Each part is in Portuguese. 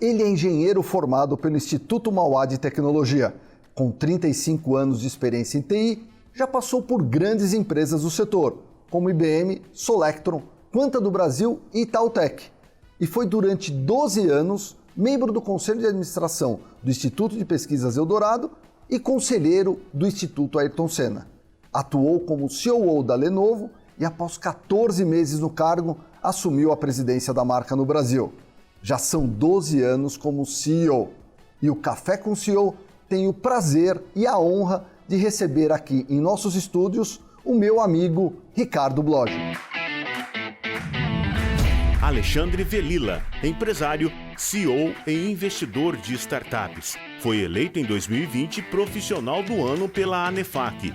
Ele é engenheiro formado pelo Instituto Mauá de Tecnologia. Com 35 anos de experiência em TI, já passou por grandes empresas do setor, como IBM, Solectron, Quanta do Brasil e Itautec. E foi durante 12 anos membro do Conselho de Administração do Instituto de Pesquisas Eldorado e conselheiro do Instituto Ayrton Senna. Atuou como COO da Lenovo e, após 14 meses no cargo, assumiu a presidência da marca no Brasil. Já são 12 anos como CEO. E o Café com CEO tem o prazer e a honra de receber aqui em nossos estúdios o meu amigo Ricardo Bloch. Alexandre Velilla, empresário, CEO e investidor de startups. Foi eleito em 2020 profissional do ano pela ANEFAC.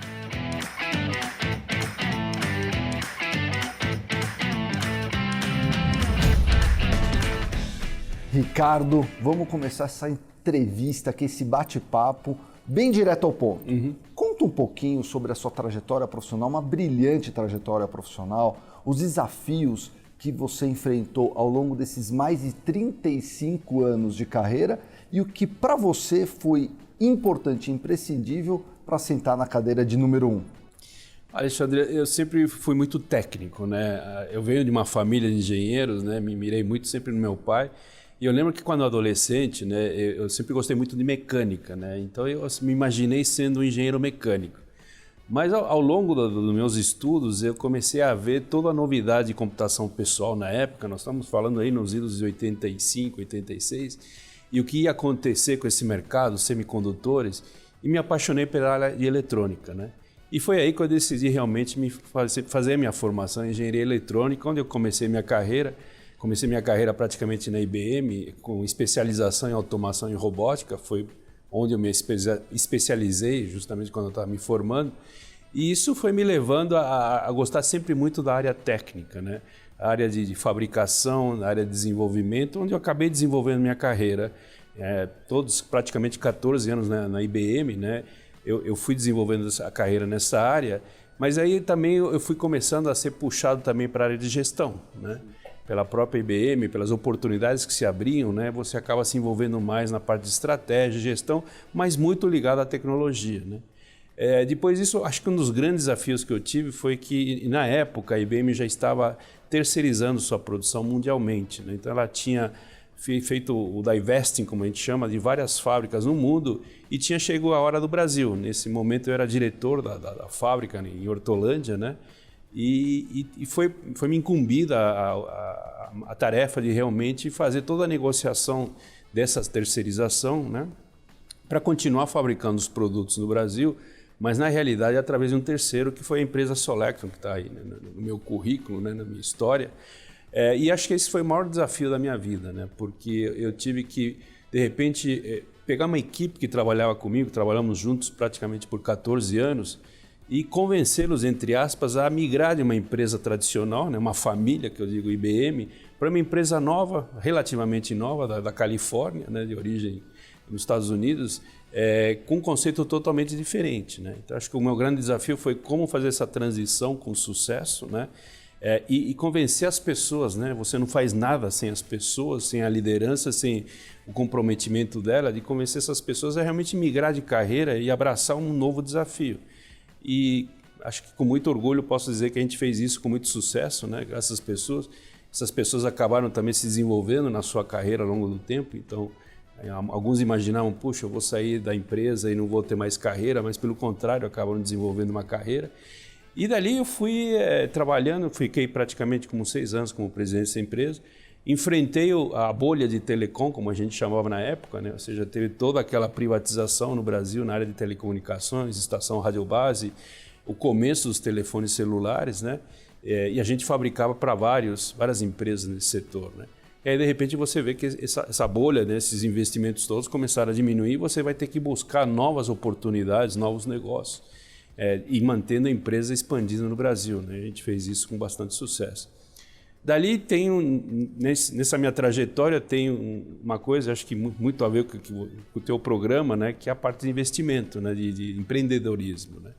Ricardo, vamos começar essa entrevista aqui, esse bate-papo, bem direto ao ponto. Conta um pouquinho sobre a sua trajetória profissional, uma brilhante trajetória profissional, os desafios que você enfrentou ao longo desses mais de 35 anos de carreira e o que para você foi importante e imprescindível para sentar na cadeira de número 1. Alexandre, eu sempre fui muito técnico, né? Eu venho de uma família de engenheiros, né? Me mirei muito sempre no meu pai. E eu lembro que quando adolescente, né, eu sempre gostei muito de mecânica, né? Então eu me imaginei sendo um engenheiro mecânico. Mas ao longo dos meus estudos, eu comecei a ver toda a novidade de computação pessoal na época. Nós estamos falando aí nos idos de 85, 86, e o que ia acontecer com esse mercado, semicondutores, e me apaixonei pela área de eletrônica, né? E foi aí que eu decidi realmente fazer a minha formação em engenharia eletrônica, onde eu comecei minha carreira. Comecei minha carreira praticamente na IBM, com especialização em automação e robótica, foi onde eu me especializei, justamente quando eu estava me formando. E isso foi me levando a gostar sempre muito da área técnica, né? A área de fabricação, a área de desenvolvimento, onde eu acabei desenvolvendo minha carreira. Todos, praticamente 14 anos na IBM, né? Eu fui desenvolvendo a carreira nessa área, mas aí também eu fui começando a ser puxado também para a área de gestão, né? Pela própria IBM, pelas oportunidades que se abriam, né, você acaba se envolvendo mais na parte de estratégia, gestão, mas muito ligado à tecnologia, né? Depois disso, acho que um dos grandes desafios que eu tive foi que, na época, a IBM já estava terceirizando sua produção mundialmente, né? Então ela tinha feito o divesting, como a gente chama, de várias fábricas no mundo e chegou a hora do Brasil. Nesse momento eu era diretor da fábrica em Hortolândia, né? E foi me incumbida a tarefa de realmente fazer toda a negociação dessa terceirização, né, para continuar fabricando os produtos no Brasil, mas na realidade através de um terceiro, que foi a empresa Solectron, que está aí, né, no meu currículo, né, na minha história. E acho que esse foi o maior desafio da minha vida, né, porque eu tive que, de repente, pegar uma equipe que trabalhava comigo, trabalhamos juntos praticamente por 14 anos, e convencê-los, entre aspas, a migrar de uma empresa tradicional, né, uma família, que eu digo IBM, para uma empresa nova, relativamente nova, da Califórnia, né, de origem nos Estados Unidos, com um conceito totalmente diferente, né? Então, acho que o meu grande desafio foi como fazer essa transição com sucesso, né? E convencer as pessoas, né? Você não faz nada sem as pessoas, sem a liderança, sem o comprometimento dela, de convencer essas pessoas a realmente migrar de carreira e abraçar um novo desafio. E acho que com muito orgulho posso dizer que a gente fez isso com muito sucesso, né? Graças às pessoas. Essas pessoas acabaram também se desenvolvendo na sua carreira ao longo do tempo. Então, alguns imaginavam, puxa, eu vou sair da empresa e não vou ter mais carreira, mas pelo contrário, acabaram desenvolvendo uma carreira. E dali eu fui trabalhando, fiquei praticamente como 6 anos como presidente dessa empresa. Enfrentei a bolha de telecom, como a gente chamava na época, né? Ou seja, teve toda aquela privatização no Brasil na área de telecomunicações, estação radiobase, o começo dos telefones celulares, né? E a gente fabricava para várias empresas nesse setor, né? E aí, de repente, você vê que essa bolha, né, esses investimentos todos começaram a diminuir e você vai ter que buscar novas oportunidades, novos negócios, e mantendo a empresa expandindo no Brasil, né? A gente fez isso com bastante sucesso. Dali nessa minha trajetória tem uma coisa, acho que muito a ver com o teu programa, né, que é a parte de investimento, né, de empreendedorismo, né?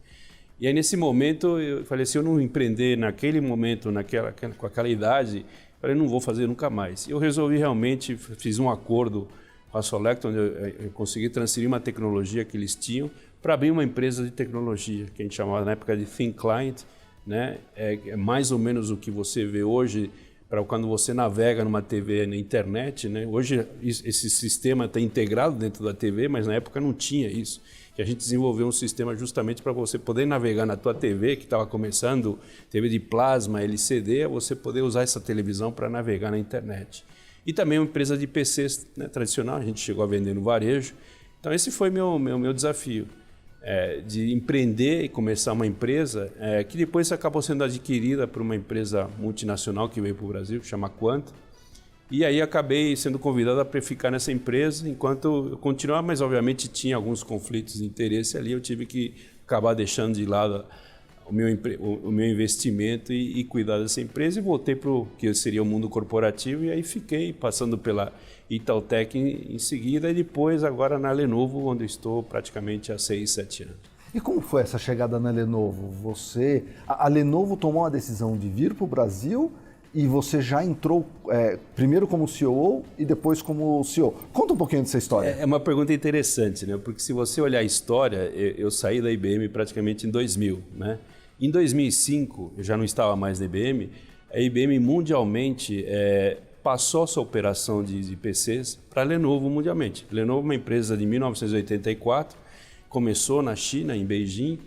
E aí nesse momento eu falei, se eu não empreender naquele momento, com aquela idade, Falei, não vou fazer nunca mais. Eu resolvi realmente, fiz um acordo com a Solectron, onde eu consegui transferir uma tecnologia que eles tinham para abrir uma empresa de tecnologia, que a gente chamava na época de Thin Client, né? É mais ou menos o que você vê hoje para quando você navega numa TV na internet, né? Hoje esse sistema está integrado dentro da TV, mas na época não tinha isso. Que a gente desenvolveu um sistema justamente para você poder navegar na tua TV, que estava começando, TV de plasma, LCD, você poder usar essa televisão para navegar na internet. E também uma empresa de PCs, né, tradicional, a gente chegou a vender no varejo. Então esse foi meu desafio, de empreender e começar uma empresa que depois acabou sendo adquirida por uma empresa multinacional que veio para o Brasil, que chama Quanta. E aí acabei sendo convidado a ficar nessa empresa enquanto eu continuava, mas obviamente tinha alguns conflitos de interesse ali, eu tive que acabar deixando de lado o meu investimento e cuidar dessa empresa e voltei para o que seria o mundo corporativo e aí fiquei passando pela Itautec em seguida e depois agora na Lenovo, onde estou praticamente há 6, 7 anos. E como foi essa chegada na Lenovo? A Lenovo tomou a decisão de vir para o Brasil e você já entrou primeiro como COO e depois como CEO. Conta um pouquinho dessa história. É uma pergunta interessante, né? Porque se você olhar a história, eu saí da IBM praticamente em 2000, né? Em 2005, eu já não estava mais na IBM, a IBM mundialmente passou sua operação de PCs para a Lenovo mundialmente. A Lenovo é uma empresa de 1984, começou na China, em Beijing,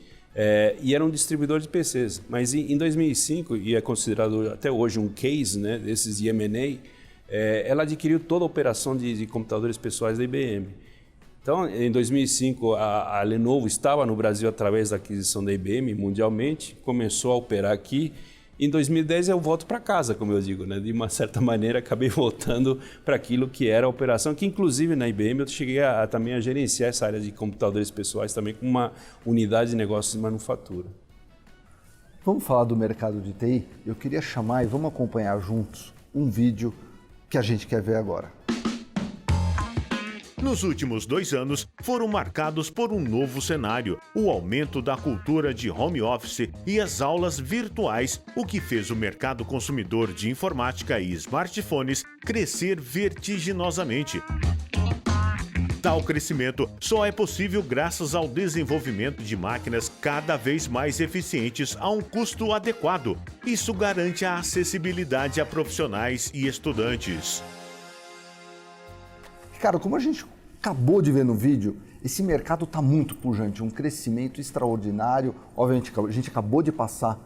e era um distribuidor de PCs. Mas em 2005, e é considerado até hoje um case, né, desses de M&A, ela adquiriu toda a operação de computadores pessoais da IBM. Então, em 2005, a Lenovo estava no Brasil através da aquisição da IBM mundialmente, começou a operar aqui. Em 2010 eu volto para casa, como eu digo, né? De uma certa maneira acabei voltando para aquilo que era a operação, que inclusive na IBM eu cheguei também a gerenciar essa área de computadores pessoais também com uma unidade de negócios de manufatura. Vamos falar do mercado de TI? Eu queria chamar e vamos acompanhar juntos um vídeo que a gente quer ver agora. Nos últimos 2 anos, foram marcados por um novo cenário, o aumento da cultura de home office e as aulas virtuais, o que fez o mercado consumidor de informática e smartphones crescer vertiginosamente. Tal crescimento só é possível graças ao desenvolvimento de máquinas cada vez mais eficientes a um custo adequado. Isso garante a acessibilidade a profissionais e estudantes. Cara, como a gente acabou de ver no vídeo, esse mercado está muito pujante, um crescimento extraordinário. Obviamente, a gente acabou de passar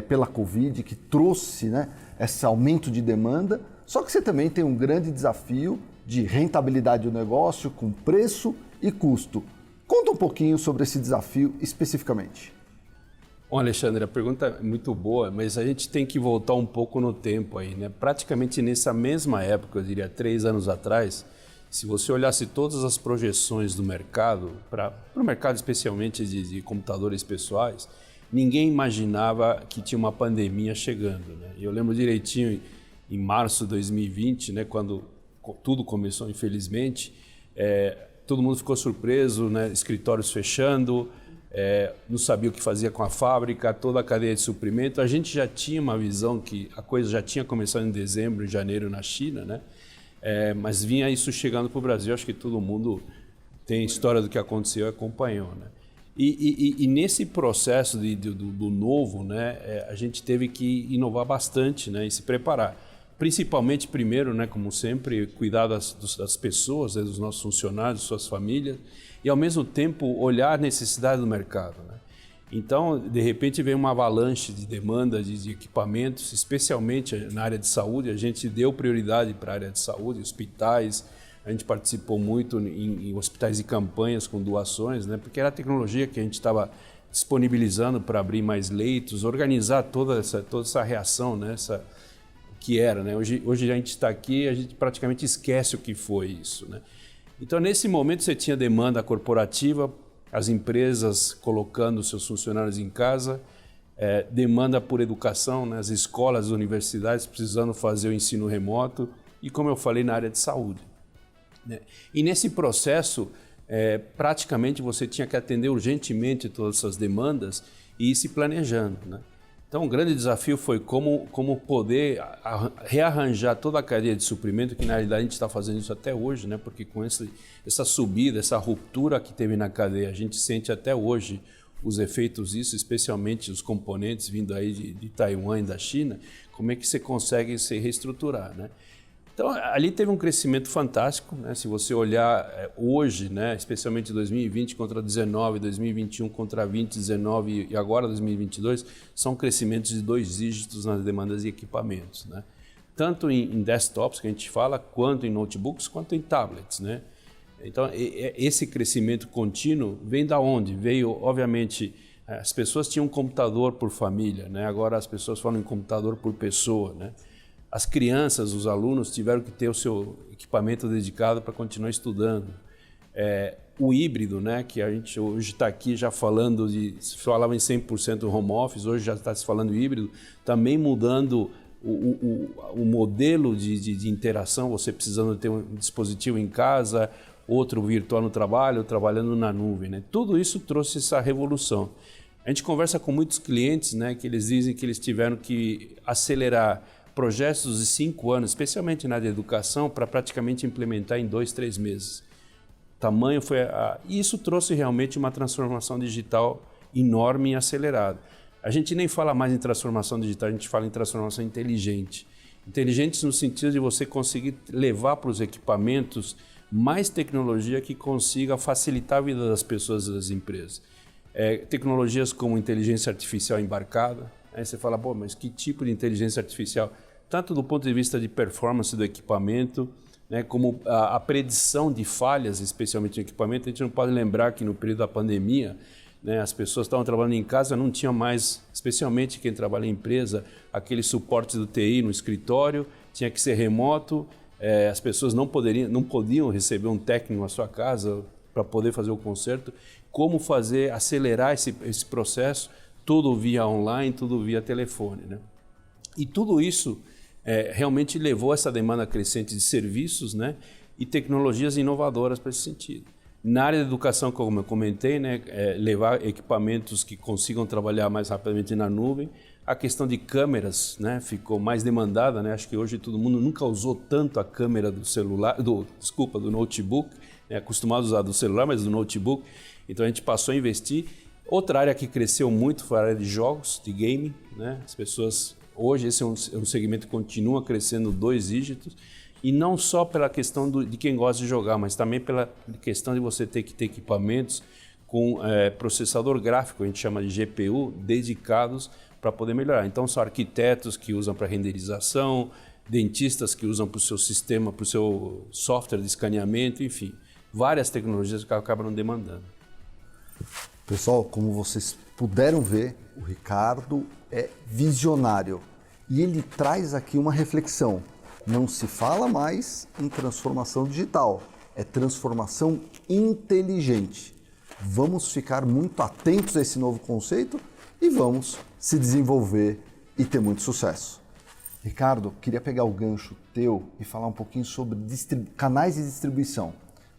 pela Covid, que trouxe, né, esse aumento de demanda, só que você também tem um grande desafio de rentabilidade do negócio com preço e custo. Conta um pouquinho sobre esse desafio especificamente. Bom, Alexandre, a pergunta é muito boa, mas a gente tem que voltar um pouco no tempo aí, né? Praticamente nessa mesma época, eu diria 3 anos atrás, se você olhasse todas as projeções do mercado, para o mercado especialmente de computadores pessoais, ninguém imaginava que tinha uma pandemia chegando, né? Eu lembro direitinho, em março de 2020, né, quando tudo começou, infelizmente, todo mundo ficou surpreso, né, escritórios fechando, não sabia o que fazia com a fábrica, toda a cadeia de suprimento. A gente já tinha uma visão que a coisa já tinha começado em dezembro, em janeiro na China, né? Mas vinha isso chegando para o Brasil, acho que todo mundo tem história do que aconteceu e acompanhou, né? E nesse processo do novo, né, a gente teve que inovar bastante, né, e se preparar. Principalmente, primeiro, né, como sempre, cuidar das pessoas, né, dos nossos funcionários, suas famílias, e ao mesmo tempo olhar a necessidade do mercado, né? Então, de repente, veio uma avalanche de demanda de equipamentos, especialmente na área de saúde. A gente deu prioridade para a área de saúde, hospitais. A gente participou muito em hospitais e campanhas com doações, né? Porque era a tecnologia que a gente estava disponibilizando para abrir mais leitos, organizar toda essa reação, né? Que era, né? Hoje a gente está aqui, a gente praticamente esquece o que foi isso, né? Então, nesse momento, você tinha demanda corporativa, as empresas colocando seus funcionários em casa, demanda por educação, né? As escolas, as universidades precisando fazer o ensino remoto e, como eu falei, na área de saúde, né? E nesse processo, praticamente você tinha que atender urgentemente todas essas demandas e ir se planejando, né? Então, o grande desafio foi como poder rearranjar toda a cadeia de suprimento, que na realidade a gente está fazendo isso até hoje, né? Porque com essa subida, essa ruptura que teve na cadeia, a gente sente até hoje os efeitos disso, especialmente os componentes vindo aí de Taiwan e da China, como é que você consegue se reestruturar, né? Então, ali teve um crescimento fantástico, né? Se você olhar hoje, né, especialmente 2020 contra 19, 2021 contra 20, 19 e agora 2022, são crescimentos de 2 dígitos nas demandas de equipamentos, né? Tanto em desktops, que a gente fala, quanto em notebooks, quanto em tablets, né? Então, esse crescimento contínuo vem da onde? Veio, obviamente, as pessoas tinham um computador por família, né? Agora as pessoas falam em computador por pessoa, né? As crianças, os alunos tiveram que ter o seu equipamento dedicado para continuar estudando. O híbrido, né, que a gente hoje está aqui já falando se falava em 100% home office, hoje já está se falando híbrido, também mudando o modelo de interação, você precisando ter um dispositivo em casa, outro virtual no trabalho, trabalhando na nuvem, né? Tudo isso trouxe essa revolução. A gente conversa com muitos clientes, né, que eles dizem que eles tiveram que acelerar projetos de 5 anos, especialmente na área de educação, para praticamente implementar em 2, 3 meses. O tamanho foi... E isso trouxe realmente uma transformação digital enorme e acelerada. A gente nem fala mais em transformação digital, a gente fala em transformação inteligente. Inteligente no sentido de você conseguir levar para os equipamentos mais tecnologia que consiga facilitar a vida das pessoas e das empresas. Tecnologias como inteligência artificial embarcada. Aí você fala, pô, mas que tipo de inteligência artificial? Tanto do ponto de vista de performance do equipamento, né, como a predição de falhas, especialmente no equipamento. A gente não pode lembrar que no período da pandemia, né, as pessoas estavam trabalhando em casa, não tinha mais, especialmente quem trabalha em empresa, aquele suporte do TI no escritório, tinha que ser remoto, as pessoas não podiam receber um técnico na sua casa para poder fazer o conserto. Como acelerar esse processo, tudo via online, tudo via telefone, né? E tudo isso realmente levou essa demanda crescente de serviços, né, e tecnologias inovadoras para esse sentido. Na área da educação, como eu comentei, né, levar equipamentos que consigam trabalhar mais rapidamente na nuvem. A questão de câmeras, né, ficou mais demandada, né? Acho que hoje todo mundo nunca usou tanto a câmera do celular, do notebook, né, acostumado a usar do celular, mas do notebook. Então a gente passou a investir. Outra área que cresceu muito foi a área de jogos, de gaming, né? As pessoas... Hoje esse é um segmento que continua crescendo 2 dígitos, e não só pela questão de quem gosta de jogar, mas também pela questão de você ter que ter equipamentos com processador gráfico, a gente chama de GPU, dedicados para poder melhorar. Então são arquitetos que usam para renderização, dentistas que usam para o seu sistema, para o seu software de escaneamento, enfim, várias tecnologias que acabam demandando. Pessoal, como vocês puderam ver, o Ricardo é visionário e ele traz aqui uma reflexão. Não se fala mais em transformação digital, é transformação inteligente. Vamos ficar muito atentos a esse novo conceito e vamos se desenvolver e ter muito sucesso. Ricardo, queria pegar o gancho teu e falar um pouquinho sobre canais de distribuição.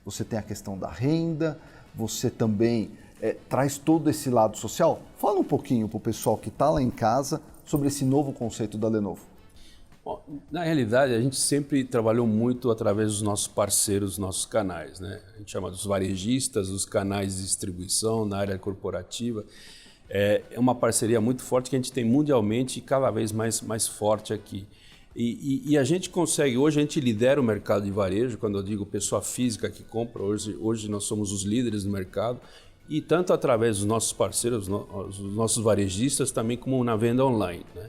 Você tem a questão da renda, você também traz todo esse lado social. Fala um pouquinho para o pessoal que está lá em casa sobre esse novo conceito da Lenovo. Bom, na realidade, a gente sempre trabalhou muito através dos nossos parceiros, nossos canais, né? A gente chama dos varejistas, os canais de distribuição na área corporativa. É uma parceria muito forte que a gente tem mundialmente e cada vez mais forte aqui. E a gente consegue, hoje a gente lidera o mercado de varejo, quando eu digo pessoa física que compra, hoje nós somos os líderes do mercado, e tanto através dos nossos parceiros, os nossos varejistas, também como na venda online, né?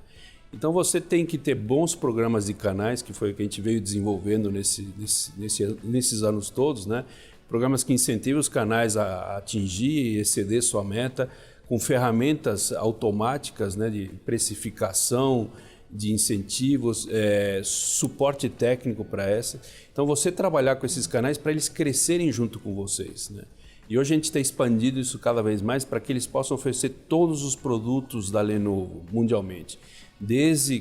Então você tem que ter bons programas de canais, que foi o que a gente veio desenvolvendo nesses anos todos, né? Programas que incentivam os canais a atingir e exceder sua meta, com ferramentas automáticas, né, de precificação, de incentivos, suporte técnico para essa. Então você trabalhar com esses canais para eles crescerem junto com vocês, né? E hoje a gente tem expandido isso cada vez mais para que eles possam oferecer todos os produtos da Lenovo mundialmente. Desde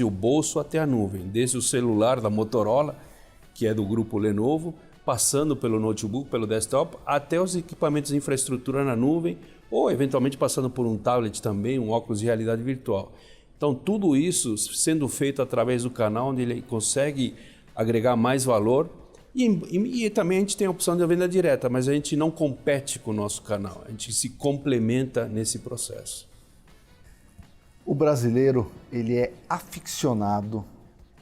o bolso até a nuvem, desde o celular da Motorola, que é do grupo Lenovo, passando pelo notebook, pelo desktop, até os equipamentos de infraestrutura na nuvem, ou eventualmente passando por um tablet também, um óculos de realidade virtual. Então, tudo isso sendo feito através do canal, onde ele consegue agregar mais valor. E também a gente tem a opção de venda direta, mas a gente não compete com o nosso canal, a gente se complementa nesse processo. O brasileiro, ele é aficionado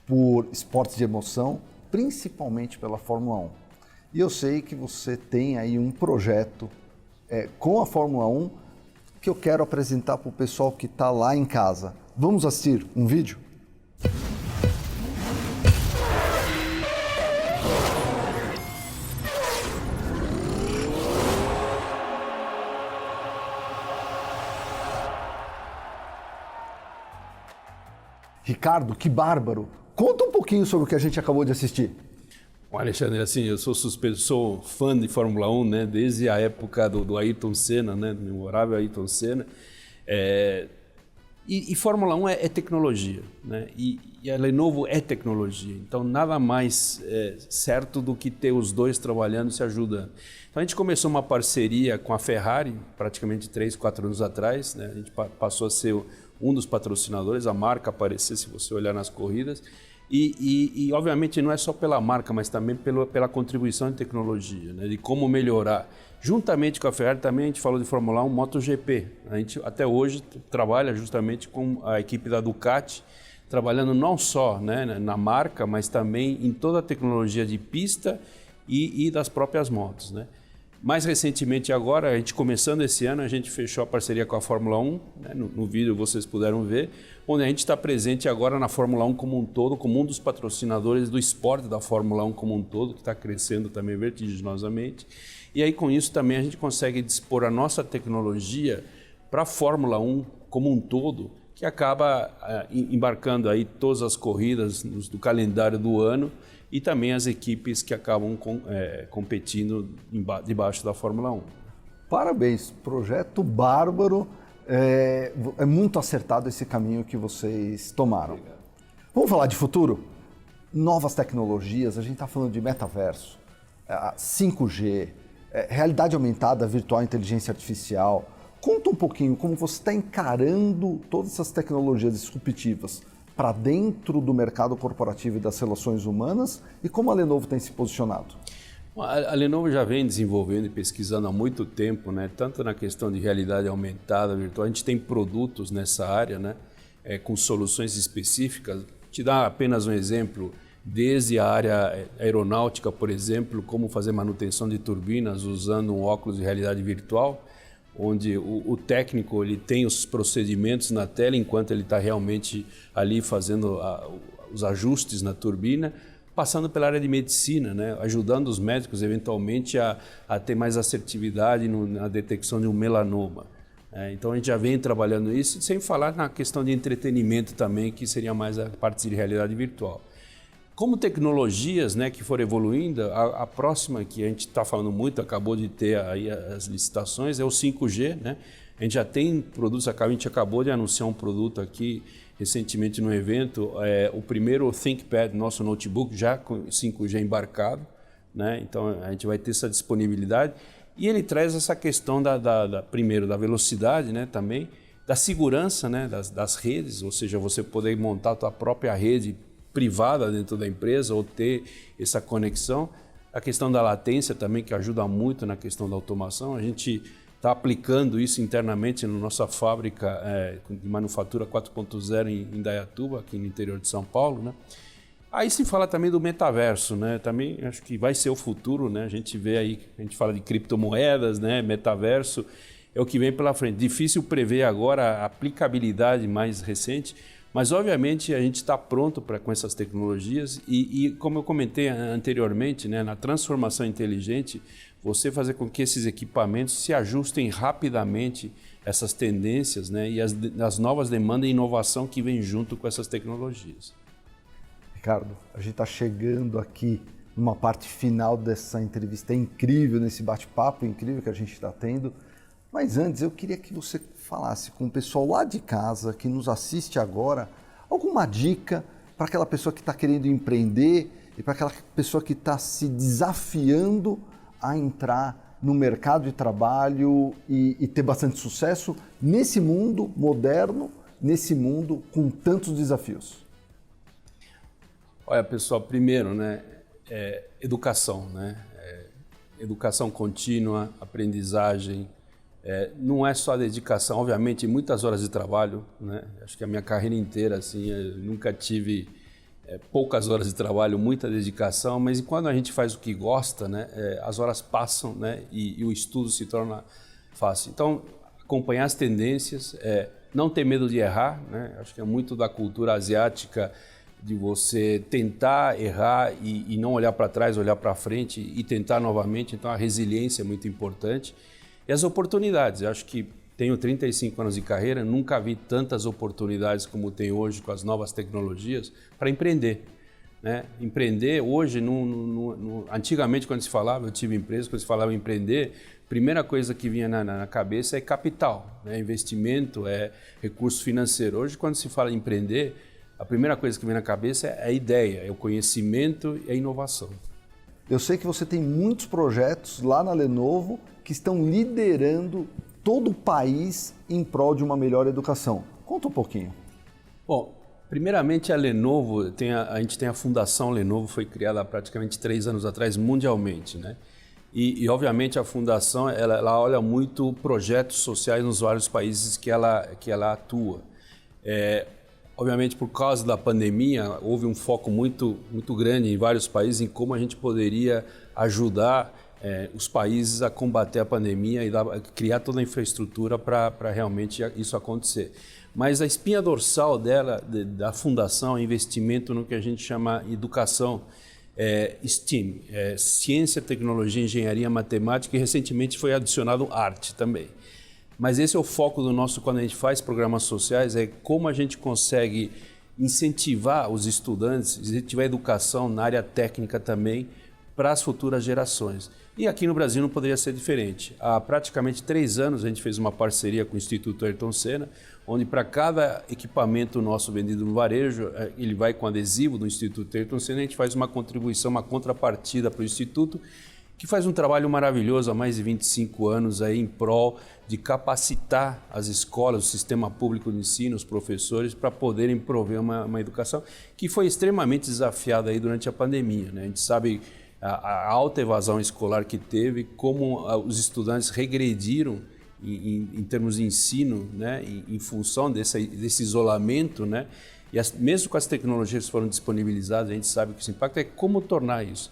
por esportes de emoção, principalmente pela Fórmula 1. E eu sei que você tem aí um projeto com a Fórmula 1 que eu quero apresentar para o pessoal que está lá em casa. Vamos assistir um vídeo? Ricardo, que bárbaro! Conta um pouquinho sobre o que a gente acabou de assistir. Bom, Alexandre, assim, eu sou suspeito, sou fã de Fórmula 1, né, desde a época do Ayrton Senna, né, do memorável Ayrton Senna. E Fórmula 1 é tecnologia, né, e a Lenovo é tecnologia. Então, nada mais certo do que ter os dois trabalhando e se ajudando. Então, a gente começou uma parceria com a Ferrari, praticamente 3, 4 anos atrás, né, a gente passou a ser um dos patrocinadores, a marca aparecer, se você olhar nas corridas. E obviamente, não é só pela marca, mas também pela contribuição em tecnologia, né, de como melhorar. Juntamente com a Ferrari, também a gente falou de Fórmula 1, MotoGP. A gente até hoje trabalha justamente com a equipe da Ducati, trabalhando não só, né, na marca, mas também em toda a tecnologia de pista e das próprias motos, né. Mais recentemente agora, a gente começando esse ano, a gente fechou a parceria com a Fórmula 1, né, no vídeo vocês puderam ver, onde a gente está presente agora na Fórmula 1 como um todo, como um dos patrocinadores do esporte da Fórmula 1 como um todo, que está crescendo também vertiginosamente. E aí com isso também a gente consegue dispor a nossa tecnologia para a Fórmula 1 como um todo, que acaba embarcando aí todas as corridas do calendário do ano, e também as equipes que acabam competindo debaixo da Fórmula 1. Parabéns, projeto bárbaro, é muito acertado esse caminho que vocês tomaram. Obrigado. Vamos falar de futuro? Novas tecnologias, a gente está falando de metaverso, 5G, realidade aumentada, virtual, inteligência artificial. Conta um pouquinho como você está encarando todas essas tecnologias disruptivas para dentro do mercado corporativo e das relações humanas e como a Lenovo tem se posicionado. A Lenovo já vem desenvolvendo e pesquisando há muito tempo, né? Tanto na questão de realidade aumentada, virtual, a gente tem produtos nessa área, né? Com soluções específicas. Te dar apenas um exemplo, desde a área aeronáutica, por exemplo, como fazer manutenção de turbinas usando um óculos de realidade virtual, onde o técnico ele tem os procedimentos na tela enquanto ele está realmente ali fazendo os ajustes na turbina, passando pela área de medicina, né? Ajudando os médicos eventualmente a ter mais assertividade na detecção de um melanoma. Então a gente já vem trabalhando isso, sem falar na questão de entretenimento também, que seria mais a parte de realidade virtual. Como tecnologias, né, que foram evoluindo, a próxima que a gente está falando muito, acabou de ter aí as licitações, é o 5G. Né? A gente já tem produtos, a gente acabou de anunciar um produto aqui recentemente no evento, o primeiro ThinkPad, nosso notebook, já com 5G embarcado. Né? Então a gente vai ter essa disponibilidade. E ele traz essa questão primeiro da velocidade, né, também, da segurança, né, das redes, ou seja, você poder montar a sua própria rede privada dentro da empresa ou ter essa conexão. A questão da latência também, que ajuda muito na questão da automação. A gente está aplicando isso internamente na nossa fábrica de manufatura 4.0 em Indaiatuba, aqui no interior de São Paulo. Né? Aí se fala também do metaverso, né? Também acho que vai ser o futuro, né? A gente vê aí, a gente fala de criptomoedas, né? Metaverso é o que vem pela frente. Difícil prever agora a aplicabilidade mais recente, mas, obviamente, a gente está pronto com essas tecnologias e, como eu comentei anteriormente, né, na transformação inteligente, você fazer com que esses equipamentos se ajustem rapidamente a essas tendências, né, e as novas demandas e inovação que vem junto com essas tecnologias. Ricardo, a gente está chegando aqui numa parte final dessa entrevista incrível, nesse bate-papo incrível que a gente está tendo. Mas antes, eu queria que você falasse com o pessoal lá de casa, que nos assiste agora, alguma dica para aquela pessoa que está querendo empreender e para aquela pessoa que está se desafiando a entrar no mercado de trabalho e ter bastante sucesso nesse mundo moderno, nesse mundo com tantos desafios? Olha, pessoal, primeiro, né, educação, né? Educação contínua, aprendizagem, não é só dedicação, obviamente, muitas horas de trabalho, né? Acho que a minha carreira inteira, assim, eu nunca tive poucas horas de trabalho, muita dedicação, mas quando a gente faz o que gosta, né, as horas passam, né, e o estudo se torna fácil. Então, acompanhar as tendências, não ter medo de errar, né? Acho que é muito da cultura asiática, de você tentar errar e não olhar para trás, olhar para frente e tentar novamente. Então a resiliência é muito importante. E as oportunidades, eu acho que tenho 35 anos de carreira, nunca vi tantas oportunidades como tem hoje com as novas tecnologias para empreender, né? Empreender hoje, antigamente quando se falava, eu tive empresa, quando se falava em empreender, a primeira coisa que vinha na cabeça é capital, né? Investimento, recurso financeiro. Hoje quando se fala em empreender, a primeira coisa que vem na cabeça é a ideia, é o conhecimento e a inovação. Eu sei que você tem muitos projetos lá na Lenovo que estão liderando todo o país em prol de uma melhor educação. Conta um pouquinho. Bom, primeiramente a Lenovo, a gente tem a Fundação Lenovo, foi criada há praticamente 3 anos atrás mundialmente, né? E obviamente a Fundação ela olha muito projetos sociais nos vários países que ela atua. Obviamente, por causa da pandemia, houve um foco muito grande em vários países em como a gente poderia ajudar os países a combater a pandemia e criar toda a infraestrutura para realmente isso acontecer. Mas a espinha dorsal da fundação é investimento no que a gente chama educação, STEAM, ciência, tecnologia, engenharia, matemática, e recentemente foi adicionado arte também. Mas esse é o foco do nosso, quando a gente faz programas sociais, é como a gente consegue incentivar os estudantes, incentivar a educação na área técnica também, para as futuras gerações. E aqui no Brasil não poderia ser diferente. Há praticamente 3 anos a gente fez uma parceria com o Instituto Ayrton Senna, onde para cada equipamento nosso vendido no varejo, ele vai com adesivo do Instituto Ayrton Senna, a gente faz uma contribuição, uma contrapartida para o Instituto, que faz um trabalho maravilhoso há mais de 25 anos aí em prol de capacitar as escolas, o sistema público de ensino, os professores, para poderem prover uma educação que foi extremamente desafiada aí durante a pandemia, né? A gente sabe a alta evasão escolar que teve, como os estudantes regrediram em termos de ensino, né? Em função desse isolamento, né? E mesmo com as tecnologias que foram disponibilizadas, a gente sabe que esse impacto é como tornar isso.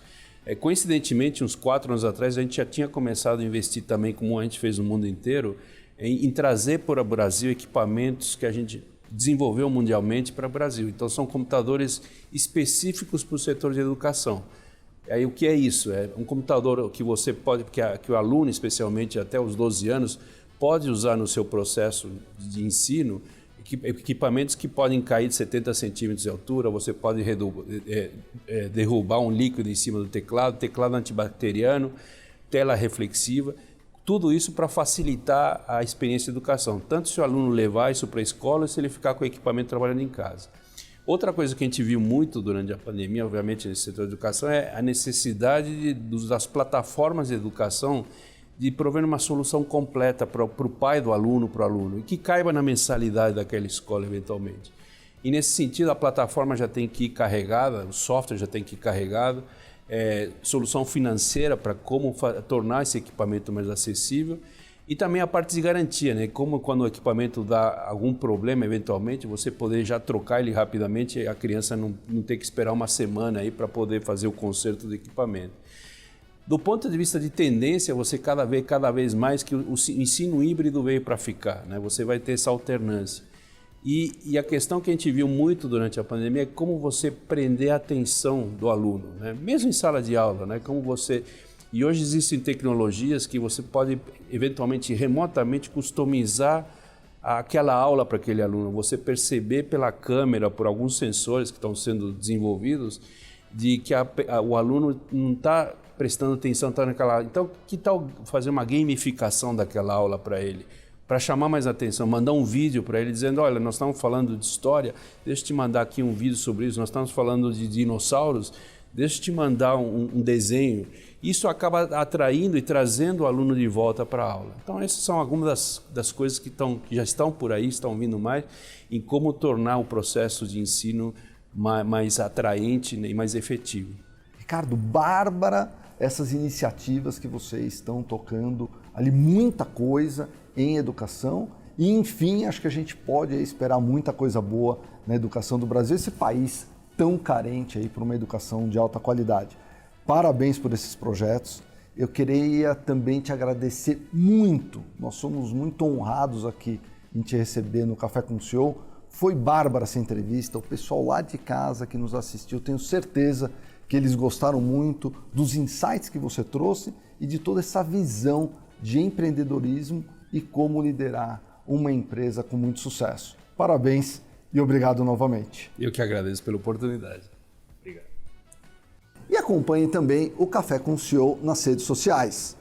Coincidentemente, uns 4 anos atrás, a gente já tinha começado a investir também, como a gente fez no mundo inteiro, em trazer para o Brasil equipamentos que a gente desenvolveu mundialmente para o Brasil. Então, são computadores específicos para o setor de educação. Aí, o que é isso? É um computador que você pode, que o aluno, especialmente até os 12 anos, pode usar no seu processo de ensino, equipamentos que podem cair de 70 centímetros de altura, você pode derrubar um líquido em cima do teclado antibacteriano, tela reflexiva, tudo isso para facilitar a experiência de educação, tanto se o aluno levar isso para a escola, se ele ficar com o equipamento trabalhando em casa. Outra coisa que a gente viu muito durante a pandemia, obviamente, nesse setor de educação, é a necessidade das plataformas de educação de prover uma solução completa para o pai do aluno, para o aluno, e que caiba na mensalidade daquela escola, eventualmente. E, nesse sentido, a plataforma já tem que ir carregada, o software já tem que ir carregado, solução financeira para como tornar esse equipamento mais acessível, e também a parte de garantia, né? Como quando o equipamento dá algum problema, eventualmente, você poder já trocar ele rapidamente e a criança não ter que esperar uma semana aí para poder fazer o conserto do equipamento. Do ponto de vista de tendência, você cada vez mais que o ensino híbrido veio para ficar, né? Você vai ter essa alternância. E a questão que a gente viu muito durante a pandemia é como você prender a atenção do aluno, né? Mesmo em sala de aula, né? E hoje existem tecnologias que você pode, eventualmente, remotamente customizar aquela aula para aquele aluno. Você perceber pela câmera, por alguns sensores que estão sendo desenvolvidos, de que o aluno não está prestando atenção, está naquela aula. Então, que tal fazer uma gamificação daquela aula para ele? Para chamar mais atenção, mandar um vídeo para ele dizendo, olha, nós estamos falando de história, deixa eu te mandar aqui um vídeo sobre isso, nós estamos falando de dinossauros, deixa eu te mandar um desenho. Isso acaba atraindo e trazendo o aluno de volta para a aula. Então, essas são algumas das coisas que já estão por aí, estão vindo mais, em como tornar o processo de ensino mais atraente, né, e mais efetivo. Ricardo, Bárbara, essas iniciativas que vocês estão tocando ali, muita coisa em educação e, enfim, acho que a gente pode esperar muita coisa boa na educação do Brasil, esse país tão carente aí para uma educação de alta qualidade. Parabéns por esses projetos. Eu queria também te agradecer muito. Nós somos muito honrados aqui em te receber no Café com o CEO. Foi bárbara essa entrevista. O pessoal lá de casa que nos assistiu, tenho certeza que eles gostaram muito dos insights que você trouxe e de toda essa visão de empreendedorismo e como liderar uma empresa com muito sucesso. Parabéns e obrigado novamente. Eu que agradeço pela oportunidade. Obrigado. E acompanhe também o Café com o CEO nas redes sociais.